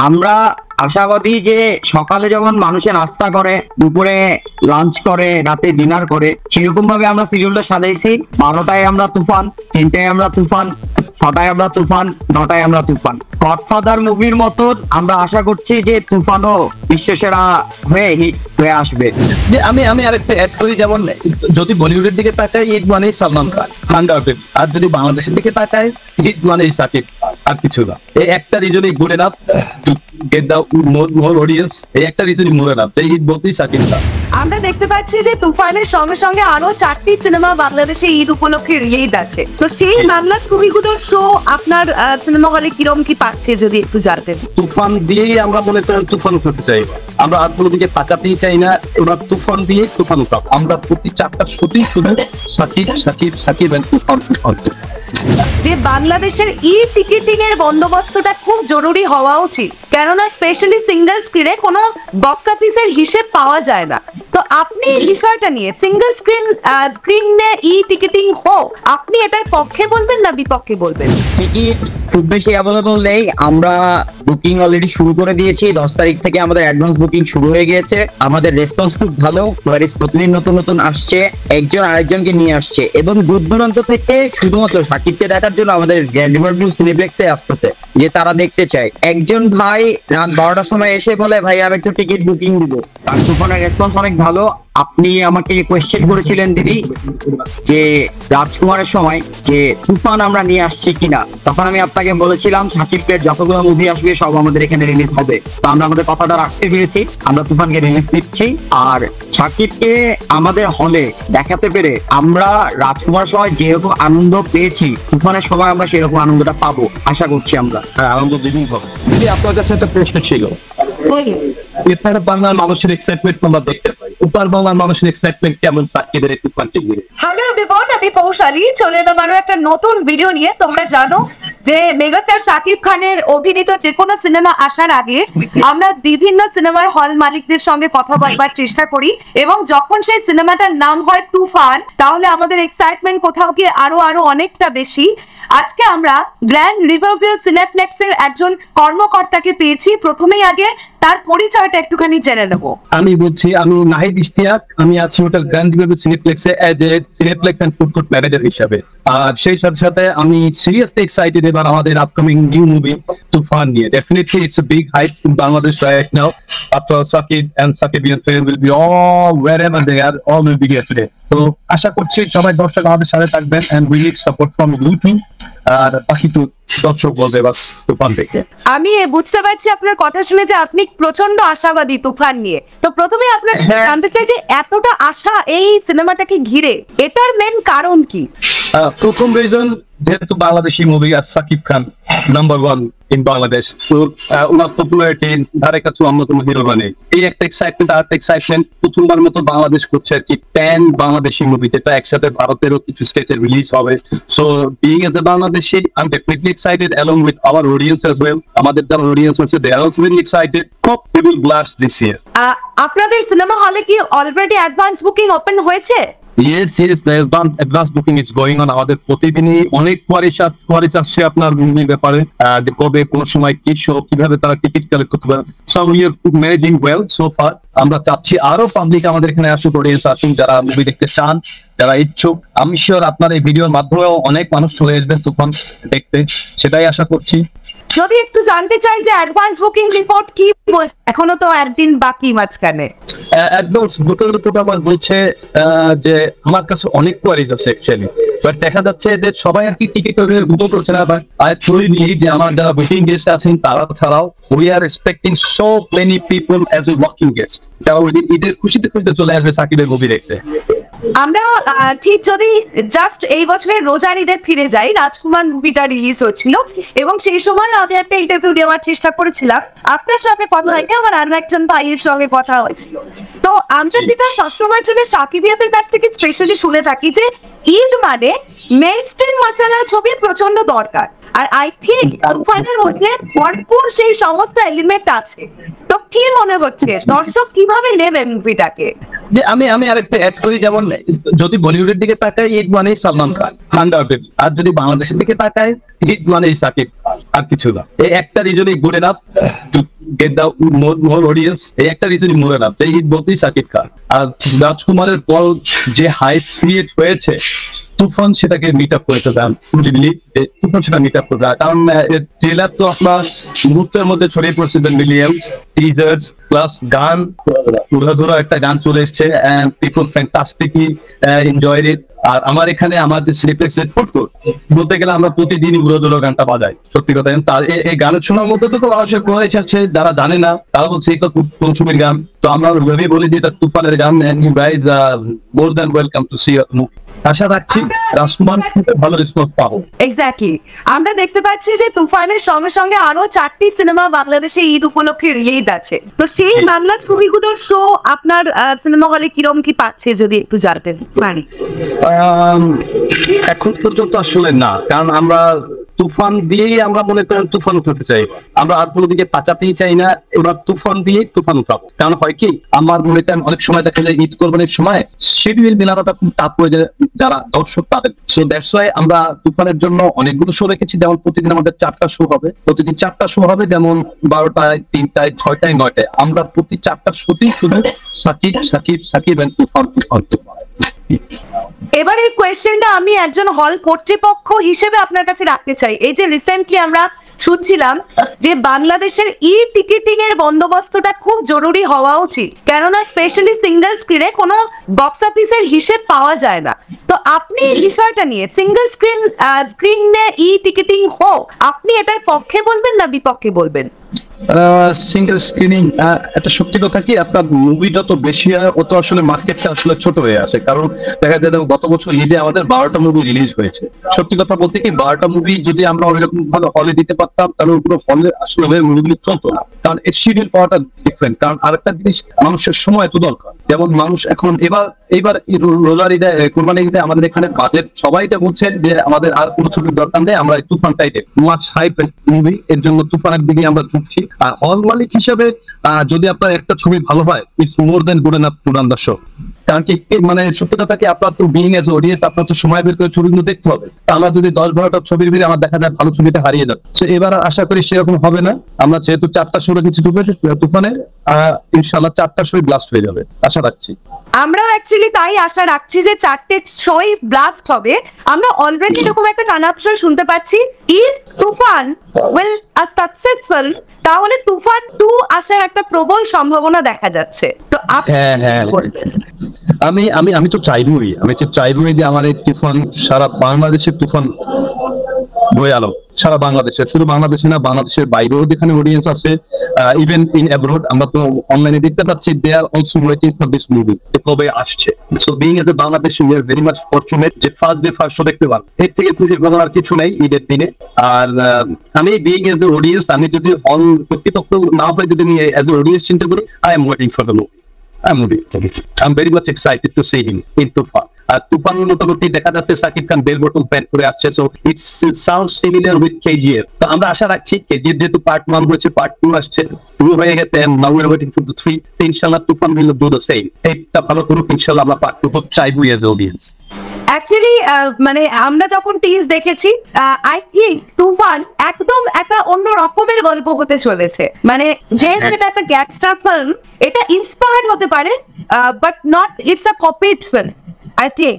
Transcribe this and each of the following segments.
আমরা আশাবাদী যে সকালে যেমন মানুষের নাস্তা করে, দুপুরে লাঞ্চ করে, রাতে ডিনার করে, সেরকম ভাবে আমরা সিরিয়ালটা সাজাইছি। 12টায় আমরা তুফান, 3টায় আমরা তুফান, 6টায় আমরা তুফান, 9টায় আমরা তুফান। গডফাদার মুভির মতন আমরা আশা করছি যে তুফানও বিশ্বসেরা হয়ে হিট হয়ে আসবে। যে আমি আরেকটা অ্যাড করি, যেমন যদি বলিউডের দিকে তাকাই ঈদ মানেই সালমান খান, আর যদি বাংলাদেশের দিকে তাকাই ঈদ মানেই সাকিব, আর কিছু না। এই একটা রিজনই good enough to get the more audience. এই একটা রিজনই মোর এনাফ, এই ঈদ বলতেই সাকিব খান। আমরা দেখতে পাচ্ছি যে তুফানের সঙ্গে সঙ্গে আরো 4টি সিনেমা বাংলাদেশে ঈদ উপলক্ষে রিলিজ আছে। তো সেই বাংলা ছবিগুলোর শো আপনার সিনেমা হলে কিরম কি পাচ্ছে যদি একটু জানতেন। তুফান দিয়েই আমরা মনে করেন তুফান উঠাতে চাই, আমরা আর কোনো দিকে তাকাতেই চাই না। ওরা তুফান দিয়ে তুফান উঠাব, আমরা প্রতি 4টা শুধু সাকিব সাকিব সাকিব তুফান তুফান। যে বাংলাদেশের ই টিকিটিং এর বন্দোবস্তটা খুব জরুরি হওয়া উচিত, কেননা স্পেশালি সিঙ্গেল স্ক্রিনে কোনো বক্স অফিসের হিসেব পাওয়া যায় না। তো আপনি এই বিষয়টা নিয়ে সিঙ্গেল স্ক্রিনে ই টিকিটিং হোক, আপনি এটার পক্ষে বলবেন না বিপক্ষে বলবেন? টিকিট খুব বেশি অ্যাভেলেবল নেই, আমরা বুকিং অলরেডি শুরু করে দিয়েছি। 10 তারিখ থেকে আমাদের অ্যাডভান্স বুকিং শুরু হয়ে গিয়েছে। আমাদের রেসপন্স খুব ভালো, প্রতিদিন নতুন নতুন আসছে, একজন আরেকজনকে নিয়ে আসছে, এবং দূর দূরান্ত থেকে শুধুমাত্র সাকিবকে দেখার জন্য আমাদের রিভারভিউ সিনেপ্লেক্সে আসতেছে, যে তারা দেখতে চায়। একজন ভাই রাত 12টার সময় এসে বলে, ভাই আমি একটু টিকিট বুকিং দিব। তার তুফানের রেসপন্স অনেক ভালো। আপনি আমাকে কোয়েশ্চেন করেছিলেন দিদি যে রাজকুমারের সময় যে তুফান আমরা নিয়ে আসছি কিনা, তখন আমি আপনাকে বলেছিলাম সাকিবের যতগুলো মুভি আসবে সব আমাদের এখানে রিলিজ হবে। তো আমরা আমাদের কথাটা রাখতে পেরেছি, আমরা তুফানকে রিলিজ দিচ্ছি। আর সাকিবকে আমাদের হলে দেখাতে পেরে আমরা রাজকুমারের সময় যেরকম আনন্দ পেয়েছি, তুফানের সময় আমরা সেরকম আনন্দটা পাবো আশা করছি আমরা। হ্যাঁ, আনন্দ দিনই হবে। যদি আপনার কাছে একটা প্রশ্ন ছিল, এছাড়া বাংলার মানুষের এক্সাইটমেন্ট আমরা দেখতে পাই, উপার বাংলার মানুষের এক্সাইটমেন্ট কেমন সাকিবের এই তুফানকে নিয়ে? হ্যালো এভরিওয়ান, আমি পৌশালী চলে এলাম আরো একটা নতুন ভিডিও নিয়ে। তোমরা জানো যে মেগাস্টার শাকিব খানের অভিনীত যে কোনো সিনেমা আসার আগে আমরা বিভিন্ন সিনেমার হল মালিকদের সঙ্গে কথা বলবার চেষ্টা করি, এবং যখন সেই সিনেমাটার নাম হয় তুফান, তাহলে আমাদের এক্সাইটমেন্ট কোথাও গিয়ে আরো অনেকটা বেশি। আজকে আমরা গ্র্যান্ড রিভারভিউ সিনেপ্লেক্সের একজন কর্মকর্তাকে পেয়েছি। প্রথমেই আগে তার পরিচয়টা একটুখানি জেনে নেব। আমি বলছি, আমি নাহিদ ইশতিয়াক, আমি আছি হোটেল গ্র্যান্ড রিভারভিউ সিনেপ্লেক্সে as a cineplex and food court manager হিসাবে। আর সেই সাথে সাথে আমি সিরিয়াসলি এক্সাইটেড এবার আমাদের আপকামিং নিউ মুভি তুফান নিয়ে। Definitely it's a big hype in Bangladesh right now. After Sakib and Sakibian film will be all wherever they are, all will be here today. তো আশা করছি সবাই দর্শক আমাদের সাথে থাকবেন, and we need support from you too. আর বাকি তো দর্শক বলবে বাস তুফান দেখে। আমি বুঝতে পারছি আপনার কথা শুনে যে আপনি প্রচন্ড আশাবাদী তুফান নিয়ে। তো প্রথমে আপনার জানতে চাই যে এতটা আশা এই সিনেমাটাকে ঘিরে, এটার মেন কারণ কি? প্রথম রিজন, যেহেতু বাংলাদেশি মুভি আর সাকিব খান নাম্বার 1 ইন বাংলাদেশ, তো ওনার পপুলারিটি ধারে কাছে অন্যতম হিরো বানে। এই একটা এক্সাইটমেন্ট, আর এক্সাইটমেন্ট প্রথমবার মতো বাংলাদেশ করছে আর কি 10 বাংলাদেশি মুভি, যেটা একসাথে ভারতেরও কিছু স্টেটে রিলিজ হবে। So being as a Bangladeshi, I am definitely excited along with our audience as well. আমাদের যারা অডিয়েন্স আছে, they are also very excited. Hope we will blast this year. আপনাদের সিনেমা হলে কি অলরেডি অ্যাডভান্স বুকিং ওপেন হয়েছে? Yes, the advance booking is going on. আমাদের প্রতিদিনই অনেক কোয়ারিজ আসছে আপনার মুভির ব্যাপারে, যে কবে কোন সময় কি শো, কিভাবে তারা টিকিট কালেক্ট করতে পারে। So we are managing well so far. আমরা চাচ্ছি আরো পাবলিক আমাদের এখানে আসুক, অডিয়েন্স আসুন যারা মুভি দেখতে চান, যারা ইচ্ছুক। আমি শিওর আপনার এই ভিডিওর মাধ্যমেও অনেক মানুষ চলে আসবে তুফান দেখতে, সেটাই আশা করছি। যদি একটু জানতে চাই যে অ্যাডভান্স বুকিং রিপোর্ট কি, এখনো তো একদিন বাকি মাঝখানে। অ্যাডভান্স বুকিং রিপোর্ট আমার বলছে যে আমার কাছে অনেক কোয়ারিজ আছে অ্যাকচুয়ালি, বাট দেখা যাচ্ছে যে সবাই আর কি টিকিট বুক করছে না। বাট আই ট্রুলি নিড যে আমার যারা বুকিং গেস্ট আছেন তারা ছাড়াও we are expecting so many people as a walking guest, যারা ঈদের খুশিতে চলে আসবে সাকিবের মুভি দেখতে। আমরা ঠিক যদি জাস্ট এই বছরের রোজার ঈদে ফিরে যাই, রাজকুমার মুভিটা রিলিজ হচ্ছিল, এবং সেই সময় আমি একটা ইন্টারভিউ দেওয়ার চেষ্টা করেছিলাম। আপনার সঙ্গে কথা হয়নি, আমার আর একজন ভাইয়ের সঙ্গে কথা হয়েছিল। তো আমরা যেটা সবসময়ের জন্য সাকিবিয়াদের কাছ থেকে স্পেশালি শুনে থাকি যে ঈদ মানে মেইনস্ট্রিম মশালা ছবি প্রচন্ড দরকার, আর আই থিঙ্ক তুফানের মধ্যে ভরপুর সেই সমস্ত এলিমেন্ট আছে। তো কি মনে হচ্ছে দর্শক কিভাবে নেবে মুভিটাকে? যে আমি আরেকটা অ্যাড করি, যেমন যদি বলিউডের দিকে তাকাই ঈদ মানে সালমান খান, আর যদি বাংলাদেশের দিকে তাকাই ঈদ মানে সাকিব, আর কিছু না। এই একটা রিজনই good enough to get the more audience, এই একটা রিজনই মোর এনাফ যে ঈদ বলতেই সাকিব খান। আর রাজকুমারের পর যে হাইপ ক্রিয়েট হয়েছে, তুফান সেটাকে মিট আপ করেছে, তুফান সেটা মিট আপ করবে। কারণ ট্রেলার তো আপনার মুহূর্তের মধ্যে ছড়িয়ে পড়ছে, মিলিয়ন্স টিজার্স প্লাস গান, উড়াধুরা একটা গান চলে এসছে, and people fantastically enjoyed it. আর আমার এখানে আমাদের সিনেপ্লেক্সে ফুড কোর্ট বলতে গেলে আমরা প্রতিদিনই উড়াধুরা গানটা বাজাই, সত্যি কথা। তার এই গানের শোনার মধ্যে তো মানুষের কোয়ারিশ আছে, যারা জানে না তারা বলছে এই তো কোন ছবির গান। তো আমরা ভেবে বলি যে এটা তুফানের গান, and you guys more than welcome to see our movie. আশা রাখছি রাজকুমার ভালো রেসপন্স পাবো। এক্স্যাক্টলি, আমরা দেখতে পাচ্ছি যে তুফানের সঙ্গে সঙ্গে আরো 4টি সিনেমা বাংলাদেশে ঈদ উপলক্ষে রিলিজ আছে। তো সেই বাংলা ছবিগুলোর শো আপনার সিনেমা হলে কিরকম কি পাচ্ছে যদি একটু জানতেন পারি। এখন পর্যন্ত আসলে না, কারণ আমরা তুফান দিয়েই আমরা মনে করেন তুফান উঠাতে চাই, আমরা আর কোনো দিকে তাকাতেই চাই না। এবার তুফান দিয়ে তুফান উঠাবো, কারণ হয় কি আমার মনে করেন অনেক সময় দেখা যায় ঈদ কোরবানির সময় শিডিউল মেলানোটা খুব টাফ হয়ে যায় যারা দর্শক তাদের। সো দ্যাটস ওয়াই আমরা তুফানের জন্য অনেকগুলো শো রেখেছি, যেমন প্রতিদিন আমাদের 4টা শো হবে, প্রতিদিন 4টা শো হবে, যেমন 12টায়, 3টায়, 6টায়, 9টায়। আমরা প্রতি 4টা শোতেই শুধু সাকিব সাকিব সাকিব এন্ড তুফান তুফান তুফান। এবার এই কোয়েশ্চেনটা আমি একজন হল কর্তৃপক্ষ হিসেবে আপনার কাছে রাখতে চাই। এই যে রিসেন্টলি আমরা শুনছিলাম যে বাংলাদেশের ই টিকিটিং এর বন্দোবস্তটা খুব জরুরি হওয়া উচিত, কেননা স্পেশালি সিঙ্গেল স্ক্রিনে কোনো বক্স অফিসের হিসেব পাওয়া যায় না। তো আপনি এই বিষয়টা নিয়ে সিঙ্গেল স্ক্রিনে ই টিকিটিং হোক, আপনি এটার পক্ষে বলবেন না বিপক্ষে বলবেন? সিঙ্গেল স্ক্রিনিং একটা সত্যি কথা কি, আপনার মুভি যত বেশি হয় অত আসলে মার্কেটটা আসলে ছোট হয়ে আসে। কারণ দেখা যায় গত বছর ঈদে আমাদের 12টা মুভি রিলিজ হয়েছে। সত্যি কথা বলতে কি 12টা মুভি যদি আমরা ওইরকম ভাবে হলে দিতে পারতাম তাহলে পুরো হলে আসলে মুভিগুলি চলতো না, কারণ এর শিডিউল পাওয়াটা ডিফারেন্ট। কারণ আরেকটা জিনিস, মানুষের সময় তো দরকার। যেমন মানুষ এখন এইবার রোজার ঈদে, কোরবানি ঈদে আমাদের এখানে বাজেট সবাই এটা বলছেন যে আমাদের আর কোনো ছবির দরকার নেই, আমরা তুফান টাইপের মাছ হাইপ মুভি, এর জন্য তুফানের দিকে আমরা ঝুঁকছি। আর হল মালিক হিসাবে যদি আপনার একটা ছবি ভালো হয়, it's more than good enough to run the show. কারণ কি মানে সত্যি কথা কি, আপনার তো বিইং এজ অডিয়েন্স আপনার তো সময় বের করে ছবিগুলো দেখতে হবে। আমরা যদি 10-12টা ছবির ভিড়ে আমার দেখা যায় ভালো ছবিটা হারিয়ে যাচ্ছে। এবার আশা করি সেরকম হবে না। আমরা যেহেতু 4টা শো রেখেছি তুফানে, ইনশাআল্লাহ 4টা শোই ব্লাস্ট হয়ে যাবে আশা রাখছি। আমরা অ্যাকচুয়ালি তাই আশা রাখছি যে 4টে শোই ব্লাস্ট হবে। আমরা অলরেডি এরকম একটা কানাপশন শুনতে পাচ্ছি, if Toofan will a successful, তাহলে তুফান 2 আসার একটা প্রবল সম্ভাবনা দেখা যাচ্ছে। তো হ্যাঁ আমি তো চাইবই যে আমার এই তুফান সারা বাংলাদেশের তুফান বয়ে আলো, সারা বাংলাদেশে, শুধু বাংলাদেশে না, বাংলাদেশের বাইরেও যেখানে অডিয়েন্স আছে, ইভেন ইন অ্যাব্রড, আমরা তো অনলাইনে দেখতে পাচ্ছি they are also waiting for this movie, কবে আসছে। So being as a Bangladeshi we are very much fortunate যে ফার্স্ট ডে ফার্স্ট শো দেখতে পারবো। এর থেকে খুশির কথা আর কিছু নেই ঈদের দিনে। আর আমি বিইং এজ এ অডিয়েন্স, আমি যদি হল কর্তৃপক্ষ না হয়, যদি আমি এজ এ অডিয়েন্স চিন্তা করি, I am waiting for the movie. I'm very much excited to see him in Tufan. আর তুফান মোটামুটি দেখা যাচ্ছে Shakib Khan bell bottom pant করে আসছে, so it's sound similar with KGF. তো আমরা আশা রাখছি কেজিএফ যেহেতু পার্ট 1 হয়েছে, পার্ট 2 আসছে, 2 হয়ে গেছে, and now we are waiting for the 3। ইনশাআল্লাহ Toofan will do the same. এটা ভালো করুক ইনশাআল্লাহ, আমরা পার্ট 2 চাইবো এজ অডিয়েন্স। অ্যাকচুয়ালি মানে আমরা যখন টিজ দেখেছি, আই থিঙ্ক তুফান একদম একটা অন্য রকমের গল্প হতে চলেছে। মানে যেহেতু এটা একটা গ্যাংস্টার ফিল্ম, এটা ইন্সপায়ার্ড হতে পারে, but not it's a copied film, I think.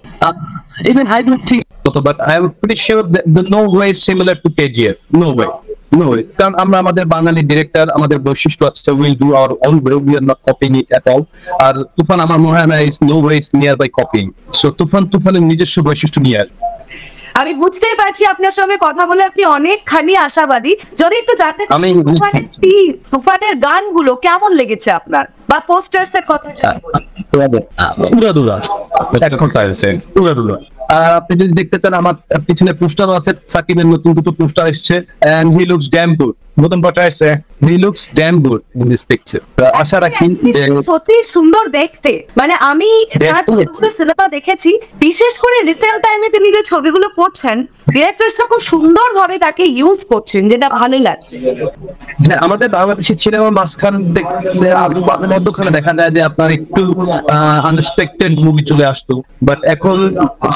Even I don't think so, but I am pretty sure that no way similar to KGF. No way. কারণ আমরা আমাদের বাঙালি ডিরেক্টর, আমাদের বৈশিষ্ট্য আছে, will do our own way, we are not copying it at all. আর তুফান আমার মনে হয় না is no way near by copying. So তুফানের নিজস্ব বৈশিষ্ট্য নিয়ে আমি বুঝতেই পারছি আপনার সঙ্গে কথা বলে আপনি অনেকখানি আশাবাদী। যদি একটু জানতে চাই তুফানের গানগুলো কেমন লেগেছে আপনার, বা পোস্টার্স এর কথা আর আপনি যদি দেখতে চান আমার পিছনে পোস্টার আছে, সাকিবের নতুন দুটো পোস্টার এসছে, and he looks damn good. নতুন পার্ট আসছে, he looks damn good in this picture. আশা রাখি যে সত্যি সুন্দর দেখতে, মানে আমি তার দেখতে। যতগুলো সিনেমা দেখেছি, বিশেষ করে রিসেন্ট টাইমে তিনি যে ছবিগুলো করছেন, ডিরেক্টরসরা খুব সুন্দরভাবে তাকে ইউজ করছেন, যেটা ভালো লাগছে। হ্যাঁ, আমাদের বাংলাদেশি সিনেমার মাঝখান মধ্যখানে দেখা যায় যে আপনার একটু আনএক্সপেক্টেড মুভি চলে আসতো, বাট এখন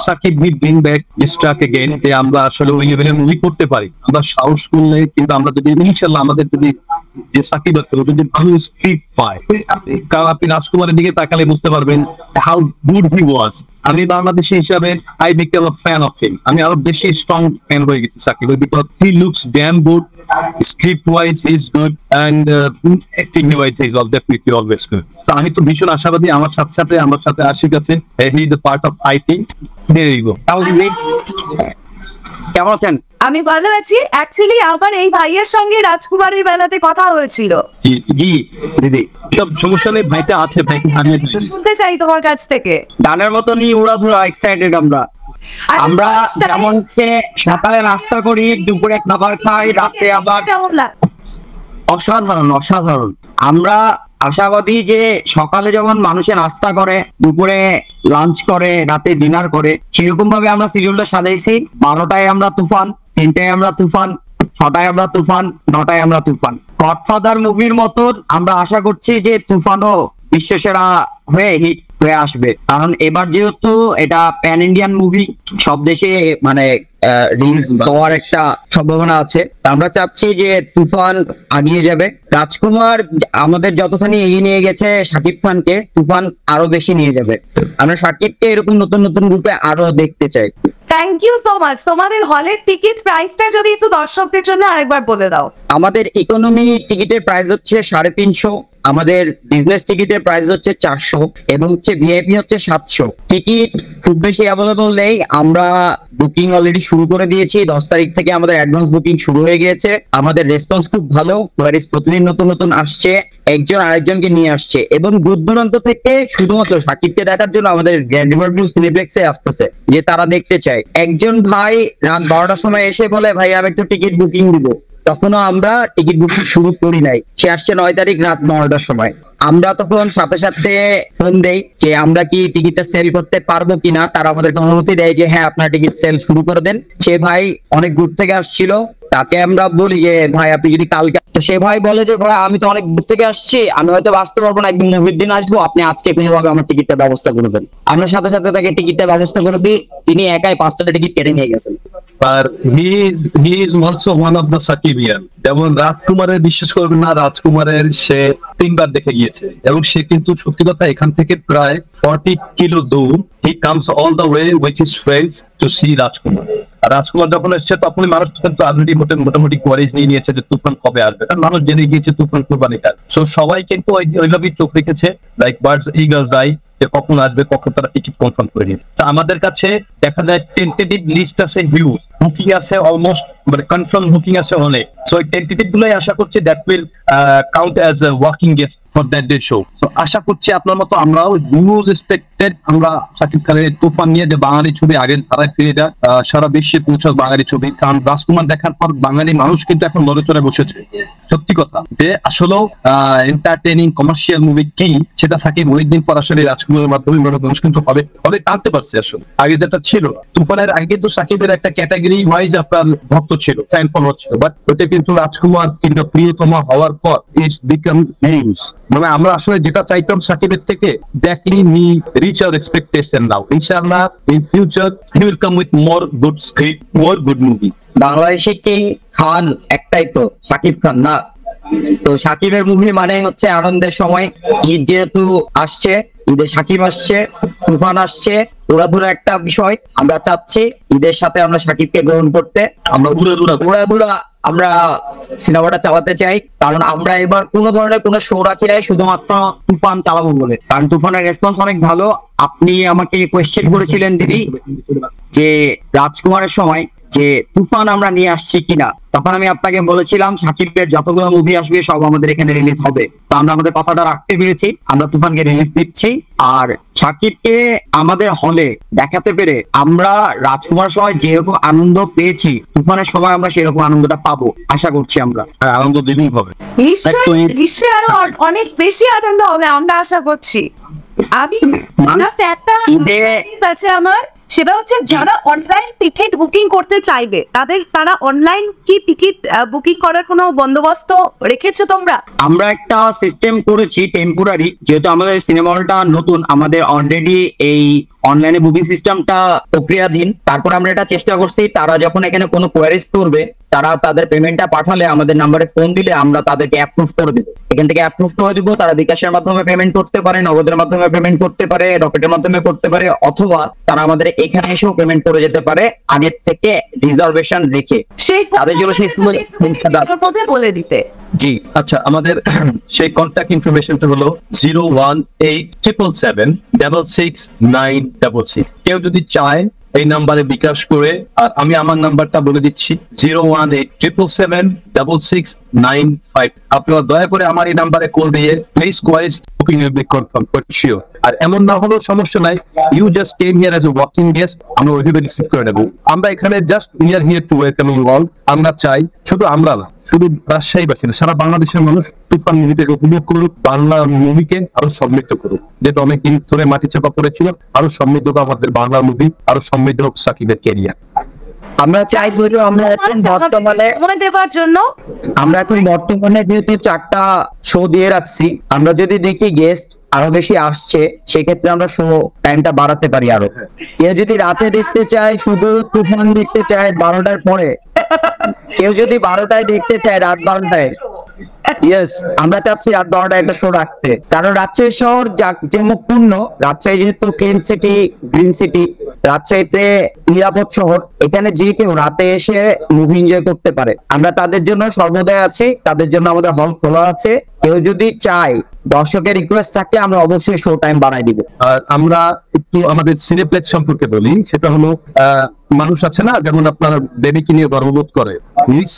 Shakib we bring back struck again, যে আমরা আসলে ওই লেভেলের মুভি করতে পারি। আমরা সাহস করলে কিংবা আমরা যদি ইনশাআল্লাহ আমাদের যদি যে সাকিব আছে ও যদি ভালো স্ক্রিপ্ট পায়, কারণ আপনি রাজকুমারের দিকে তাকালে বুঝতে পারবেন হাউ গুড হি ওয়াজ। আমি বাংলাদেশি হিসাবে I became a fan of him. আমি আরো বেশি স্ট্রং ফ্যান হয়ে গেছি সাকিবের, because he looks damn good, script wise he's good, and acting wise he's all definitely always good. So আমি তো ভীষণ আশাবাদী। আমার সাথে আশিক আছে, he is the part of IT. There you go. কেমন আছেন? আমি ভালো আছি। অ্যাকচুয়ালি আমার এই ভাইয়ের সঙ্গে রাজকুমারের বেলাতে কথা হয়েছিল। জি দিদি, সব সমস্যা নেই, ভাইটা আছে, ভাইকে হারিয়ে দিই। শুনতে চাই তোমার কাছ থেকে। গানের মতনই উড়াধুরা এক্সাইটেড আমরা যেমন হচ্ছে সকালে নাস্তা করি, দুপুরে খাবার খাই, রাতে আবার কেমন লাগে? অসাধারণ। আমরা আশাবাদী যে সকালে যেমন মানুষের নাস্তা করে, দুপুরে লাঞ্চ করে, রাতে ডিনার করে, সেরকম ভাবে আমরা সিরিয়ালটা সাজাইছি। 12টায় আমরা তুফান, 3টায় আমরা তুফান, 6টায় আমরা তুফান, 9টায় আমরা তুফান। গডফাদার মুভির মতন আমরা আশা করছি যে তুফানও বিশ্বসেরা হয়ে হিট হয়ে আসবে, কারণ এবার যেহেতু এটা প্যান ইন্ডিয়ান মুভি, সব দেশে মানে রিলিজ হওয়ার একটা সম্ভাবনা আছে। আমরা চাচ্ছি যে তুফান আগিয়ে যাবে। রাজকুমার আমাদের যতখানি এগিয়ে নিয়ে গেছে শাকিব খানকে, তুফান আরো বেশি নিয়ে যাবে। আমরা শাকিবকে এরকম নতুন নতুন রূপে আরো দেখতে চাই। Thank you so much. তোমাদের হলের টিকিট প্রাইসটা যদি একটু দর্শকদের জন্য আরেকবার বলে দাও। আমাদের ইকোনমি টিকিটের প্রাইস হচ্ছে 350, আমাদের বিজনেস টিকিটের প্রাইস হচ্ছে 400 এবং হচ্ছে ভিআইপি হচ্ছে 700। টিকিট খুব বেশি অ্যাভেলেবল নেই, আমরা বুকিং অলরেডি শুরু করে দিয়েছি। 10 তারিখ থেকে আমাদের অ্যাডভান্স বুকিং শুরু হয়ে গিয়েছে। আমাদের রেসপন্স খুব ভালো, প্রতিদিন নতুন নতুন আসছে, একজন আরেকজনকে নিয়ে আসছে এবং দূর দূরান্ত থেকে শুধুমাত্র সাকিবকে দেখার জন্য আমাদের গ্র্যান্ড রিভারভিউ সিনেপ্লেক্সে আসতেছে, যে তারা দেখতে চায়। একজন ভাই রাত 12টার সময় এসে বলে, ভাই আমি একটু টিকিট বুকিং দিব। তখনও আমরা টিকিট বুকিং শুরু করি নাই, সে আসছে 9 তারিখ রাত 9টার সময়। আমরা তখন সাথে সাথে ফোন দেই যে আমরা কি টিকিটটা সেল করতে পারবো কিনা। তারা আমাদেরকে অনুমতি দেয় যে হ্যাঁ আপনার টিকিট সেল শুরু করে দেন। সে ভাই অনেক দূর থেকে আসছিল, তাকে আমরা বলি যে ভাই আপনি যদি কালকে, তো সে ভাই বলে যে ভাই আমি তো অনেক দূর থেকে আসছি, আমি হয়তো আসতে পারবো না, একদিন মুভির দিন আসবো, আপনি আজকে কোনোভাবে আমার টিকিটটা ব্যবস্থা করে দেন। আমরা সাথে সাথে তাকে টিকিটটা ব্যবস্থা করে দিই, তিনি একাই 5টা টিকিট কেটে নিয়ে গেছেন। আর he is also one of the Sakibian. যেমন রাজকুমারের বিশ্বাস করবেন না, রাজকুমারের সে 3বার দেখে গিয়েছে এবং সে কিন্তু সত্যি কথা এখান থেকে প্রায় 40 কিলো দূর, he comes all the way with his friends to see রাজকুমার। রাজকুমার যখন এসছে তখনই মানুষ কিন্তু অলরেডি মোটামুটি কোয়ারিজ নিয়ে নিয়েছে যে তুফান কবে আসবে, কারণ মানুষ জেনে গিয়েছে তুফান কুরবানি কাল। সো সবাই কিন্তু ওইভাবেই চোখ রেখেছে, লাইক বার্ডস ইগলস আই, যে কখন আসবে, কখন তারা টিকিট কনফার্ম করে নিয়ে। আমাদের কাছে দেখা যায় টেন্টেটিভ লিস্ট আছে হিউজ, বুকিং আছে অলমোস্ট, মানে কনফার্ম বুকিং আছে অনেক। সো এই টেন্টেটিভ গুলোই আশা করছি that will count as a walking guest for that day show. So আশা করছি আপনার মতো আমরাও হিউজ এক্সপেক্টেড, আমরা শাকিব খানের তুফান নিয়ে যে বাঙালি ছবি আগের ধারায় ফিরে যায়, সারা বিশ্বে পৌঁছাক বাঙালি ছবি। কারণ রাজকুমার দেখার পর বাঙালি মানুষ কিন্তু এখন নড়েচড়ে বসেছে। সত্যি কথা যে আসলে এন্টারটেইনিং কমার্শিয়াল মুভি কি সেটা সাকিব অনেকদিন পর আসলে রাজকুমারের মাধ্যমে মানুষ কিন্তু হবে টানতে পারছে। আসলে আগে যেটা ছিল তুফানের আগে তো সাকিবের একটা ক্যাটাগরি ওয়াইজ আপনার ভক্ত ছিল, ফ্যান ফলোয়ার ছিল, বাট ওটা কিন্তু রাজকুমার কিন্তু প্রিয়তম হওয়ার পর ইটস বিকাম হিউজ। মানে আমরা আসলে যেটা চাইতাম সাকিবের থেকে, exactly he reach our expectation now. ইনশাআল্লাহ in future he will come with more good script, more good movie. বাংলাদেশে কিং খান একটাই তো, সাকিব খান না? তো সাকিবের মুভি মানে হচ্ছে আনন্দের সময়। ঈদ যেহেতু আসছে, ঈদে সাকিব আসছে, তুফান আসছে, উড়াধুরা একটা বিষয়। আমরা চাচ্ছি ঈদের সাথে আমরা সাকিবকে গ্রহণ করতে, আমরা উড়াধুরা আমরা সিনেমাটা চালাতে চাই। কারণ আমরা এবার কোনো ধরনের কোনো শো রাখি নাই, শুধুমাত্র তুফান চালাবো বলে, কারণ তুফানের রেসপন্স অনেক ভালো। আপনি আমাকে কোয়েশ্চেন করেছিলেন দিদি যে রাজকুমারের সময় যে তুফান আমরা নিয়ে আসছি কিনা, তখন আমি আপনাকে বলেছিলাম শাকিবের যতগুলো মুভি আসবে সব আমাদের এখানে রিলিজ হবে। তো আমরা আমাদের কথাটা রাখতে পেরেছি, আমরা তুফানকে রিলিজ দিচ্ছি। আর শাকিবকে আমাদের হলে দেখাতে পেরে আমরা রাজকুমার সময় যেরকম আনন্দ পেয়েছি, তুফানের সময় আমরা সেরকম আনন্দটা পাবো আশা করছি আমরা। আনন্দ দিনই হবে, নিশ্চয়ই আরো অনেক বেশি আনন্দ হবে আমরা আশা করছি। আমি একটা আছে আমার, সেটা হচ্ছে যারা অনলাইন টিকিট বুকিং করতে চাইবে তারা অনলাইন কি টিকিট বুকিং করার কোনো বন্দোবস্ত রেখেছো তোমরা? আমরা একটা সিস্টেম করেছি টেম্পোরারি, যেহেতু আমাদের সিনেমা হলটা নতুন, আমাদের অলরেডি এই অনলাইনে বুকিং সিস্টেমটা প্রক্রিয়াধীন। তারপর আমরা এটা চেষ্টা করছি, তারা যখন এখানে কোনো কোয়ারিজ করবে, তারা তাদের পেমেন্টটা পাঠালে আমাদের নাম্বারে ফোন দিলে আমরা তাদেরকে অ্যাপ্রুভ করে দেবো। এখান থেকে অ্যাপ্রুভ করে দিব, তারা বিকাশের মাধ্যমে পেমেন্ট করতে পারে, নগদের মাধ্যমে পেমেন্ট করতে পারে, রকেটের মাধ্যমে করতে পারে, অথবা তারা আমাদের এখানে এসেও পেমেন্ট করে যেতে পারে আগের থেকে রিজার্ভেশন রেখে। তাদের জন্য সেই বলে দিতে। জি আচ্ছা, আমাদের সেই কন্ট্যাক্ট ইনফরমেশনটা হলো 01877669666। কেউ যদি চায় এই নাম্বারে বিকাশ করে, আর আমি আমার নাম্বারটা বলে দিচ্ছি 01877766695। আপনারা দয়া করে আমার এই নাম্বারে কল দিয়ে please queries booking will be confirm for sure. আর এমন না হলেও সমস্যা নাই, you just came here as a walking guest, আমরা ওইভাবে রিসিভ করে নেব। আমরা এখানে just we are here to welcome you all. আমরা চাই শুধু আমরা না, শুধু রাজশাহীবাসী না, সারা বাংলাদেশের মানুষ তুফান মুভিটাকে উপভোগ করুক, বাংলা মুভিকে আরো সমৃদ্ধ করুক। যেটা অনেকদিন ধরে মাটি চাপা পড়েছিল, আরো সমৃদ্ধ হোক আমাদের বাংলা মুভি, আরো সমৃদ্ধ হোক সাকিবের ক্যারিয়ার। আমরা চাই ধরো আমরা এখন বর্তমানে যেহেতু 4টা শো দিয়ে রাখছি, আমরা যদি দেখি গেস্ট আরো বেশি আসছে, সেক্ষেত্রে আমরা শো টাইমটা বাড়াতে পারি আরো। কেউ যদি রাতে দেখতে চায়, শুধু তুফান দেখতে চায় 12টার পরে, কেউ যদি 12টায় দেখতে চায়, রাত 12টায়, ইয়েস আমরা চাচ্ছি রাত 12টায় একটা শো রাখতে। কারণ রাজশাহী শহর জাঁকজমকপূর্ণ, রাজশাহী যেহেতু ক্লিন সিটি, গ্রিন সিটি, রাজশাহীতে নিরাপদ শহর, এখানে যে কেউ রাতে এসে মুভি এনজয় করতে পারে। আমরা তাদের জন্য সর্বদাই আছি, তাদের জন্য আমাদের হল খোলা আছে। কেউ যদি চায়, দর্শকের রিকোয়েস্ট থাকে, আমরা অবশ্যই শো টাইম বাড়াই দিব। আমরা একটু আমাদের সিনেপ্লেক্স সম্পর্কে বলি। সেটা হলো মানুষ আছে না, যেমন আপনার বেবিকে নিয়ে গর্ববোধ করে,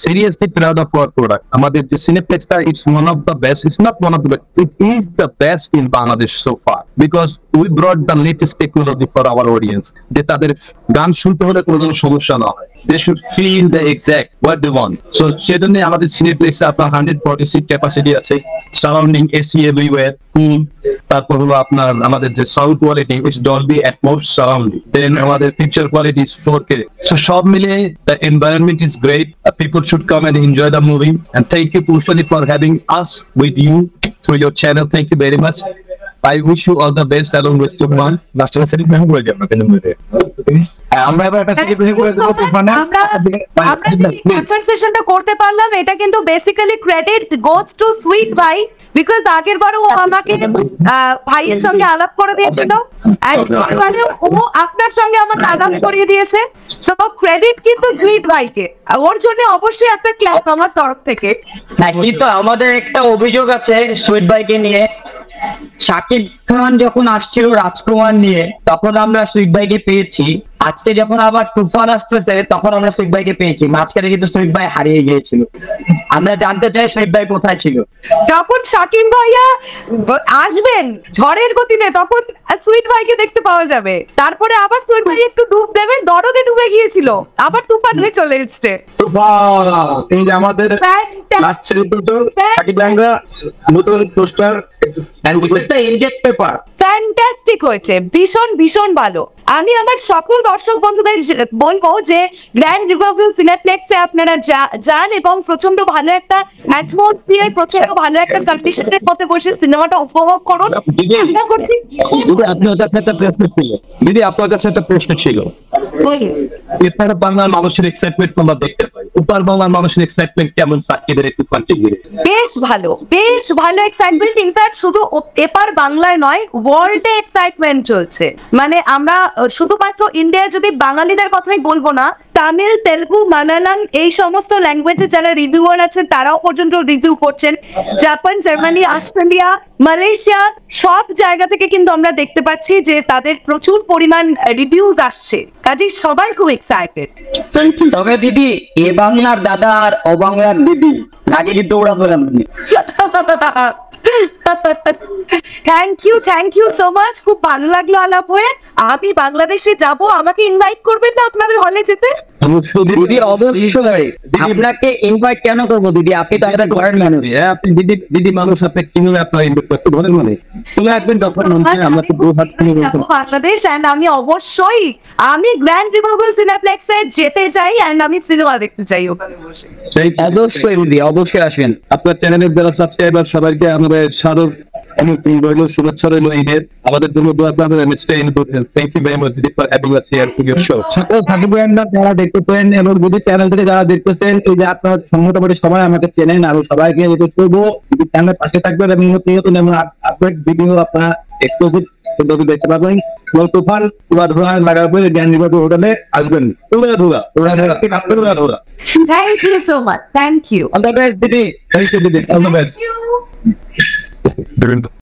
seriously proud of our product. আমাদের যে সিনেপ্লেক্সটা, it's one of the best, it's not one of the best, it is the best in Bangladesh so far, because we brought the latest technology for our audience, যে তাদের গান শুনতে হলে কোনো সমস্যা না হয়, they should feel the exact what they want. So সেজন্য আমাদের সিনেপ্লেক্সে আপনার 140 সিট ক্যাপাসিটি আছে, সারাউন্ডিং এসি এভরিওয়্যার, তারপর হলো আপনার আমাদের যে sound quality, it's Dolby Atmos surrounding, then আমাদের picture quality is 4K। So সব মিলে the environment is great. People should come and enjoy the movie, and thank you personally for having us with you through your channel. Thank you very much. I wish you all the best along with Tufan. National Celebration করে যাবেন কেন মধ্যে আমরা এবার একটা celebration করে দেব তুফানে। আমরা কনসার্ট সেশনটা করতে পারলাম, এটা কিন্তু basically credit goes to sweet ভাই, বিকজ আগের বারও ও আমাকে ভাইয়ের সঙ্গে আলাপ করে দিয়েছিল, এবারেও ও আপনার সঙ্গে আমাকে আলাপ করিয়ে দিয়েছে। সো ক্রেডিট কিন্তু সুইট ভাইকে, ওর জন্য অবশ্যই একটা ক্ল্যাপ আমার তরফ থেকে। কিন্তু আমাদের একটা অভিযোগ আছে সুইট ভাইকে নিয়ে। শাকিব খান যখন আসছিল রাজকুমার নিয়ে, তখন আমরা সুইট ভাইকে পেয়েছি। আজকে যখন আবার তুফান আসতেছে, তখন আমরা সুইট ভাইকে পেয়েছি। মাঝখানে কিন্তু সুইট ভাই হারিয়ে গিয়েছিল। আমরা জানতে চাই সুইট ভাই কোথায় ছিল। যখন শাকিব ভাইয়া আসবেন ঝড়ের গতিতে, তখন সুইট ভাইকে দেখতে পাওয়া যাবে। তারপরে আবার সুইট ভাই একটু ডুব দেবেন, দরদে ডুবে গিয়েছিল, আবার তুফান হয়ে চলে এসছে। এই যে আমাদের লাস্ট সেলিব্রেশন শাকিব ভাইরা নতুন পোস্টার ফ্যান্টাস্টিক হয়েছে, ভীষণ ভীষণ ভালো। আমি আমার সকল দর্শক বন্ধুদের বলবো যে গ্র্যান্ড রিভারভিউ সিনেপ্লেক্সে আপনারা যান এবং প্রচন্ড ভালো একটা অ্যাটমসফিয়ার, প্রচন্ড ভালো একটা কন্ডিশনের মধ্যে বসে সিনেমাটা উপভোগ করুন। আপনার কাছে একটা প্রশ্ন ছিল দিদি, আপনার কাছে একটা প্রশ্ন ছিল। এপার বাংলার মানুষের এক্সাইটমেন্ট আমরা দেখতে পাই, ওপার বাংলার মানুষের এক্সাইটমেন্ট কেমন সাকিবের একটু ফান্টিং? বেশ ভালো, বেশ ভালো এক্সাইটমেন্ট। ইনফ্যাক্ট শুধু এপার বাংলায় নয়, ওয়ার্ল্ডে এক্সাইটমেন্ট চলছে। মানে আমরা শুধুমাত্র ইন্ডিয়া, যদি বাঙালিদের কথাই বলবো না, তামিল, তেলুগু, মালায়ালাম এই সমস্ত ল্যাঙ্গুয়েজে যারা রিভিউয়ার আছেন তারাও পর্যন্ত রিভিউ করছেন। জাপান, জার্মানি, অস্ট্রেলিয়া, মালয়েশিয়া সব জায়গা থেকে কিন্তু আমরা দেখতে পাচ্ছি যে তাদের প্রচুর পরিমাণ রিভিউজ আসছে। কাজে সবাই খুব এক্সাইটেড। তবে দিদি এ বাংলার দাদা আর অবাংলার দিদি আগে কিন্তু ওরা বললাম থ্যাংক ইউ সো মাচ, খুব ভালো লাগলো আলাপ হয়ে। আমি বাংলাদেশে যাব, আমাকে ইনভাইট করবেন না আপনাদের হলে যেতে? দিদি অবশ্যই আপনাকে ইনভাইট কেন করবো দিদি, আপনি তো আমাদের ঘরের মানুষ। আপনি দিদি মানুষ, আপনি কিভাবে আপনার ইনভাইট করতে ঘরের মানে চলে আসবেন যখন আমরা তো দু হাত নিয়ে বাংলাদেশ, এন্ড আমি অবশ্যই আমি গ্র্যান্ড রিভাইভাল সিনেপ্লেক্সে যেতে চাই, এন্ড আমি সিনেমা দেখতে চাই ওখানে বসে। অবশ্যই দিদি, অবশ্যই আসবেন। আপনার চ্যানেলের যারা সাবস্ক্রাইবার সবাইকে আমাদের সাদর অনুপ্রেরণা রইল, শুভেচ্ছা রইল ঈদের। আমাদের জন্য দোয়া করবেন। Thank you very much for having us here to your show. সকল সাকিব ভাইয়েরা যারা দেখতেছেন এবং যদি চ্যানেল থেকে যারা দেখতেছেন, এই যে আপনারা মোটামুটি সবাই আমাকে চেনেন, আমি সবাইকে রিকোয়েস্ট করবো চ্যানেলের পাশে থাকবেন এবং নতুন এমন আপডেট ভিডিও আপনারা এক্সক্লুসিভ দেখতে পাবেন। তুফান লাগার পরে জ্ঞান রিভাইভাল হোটেলে আসবেন। Thank you so much, thank you. All the best দিদি। থ্যাংক ইউ দিদি, অল দ্য বেস্ট।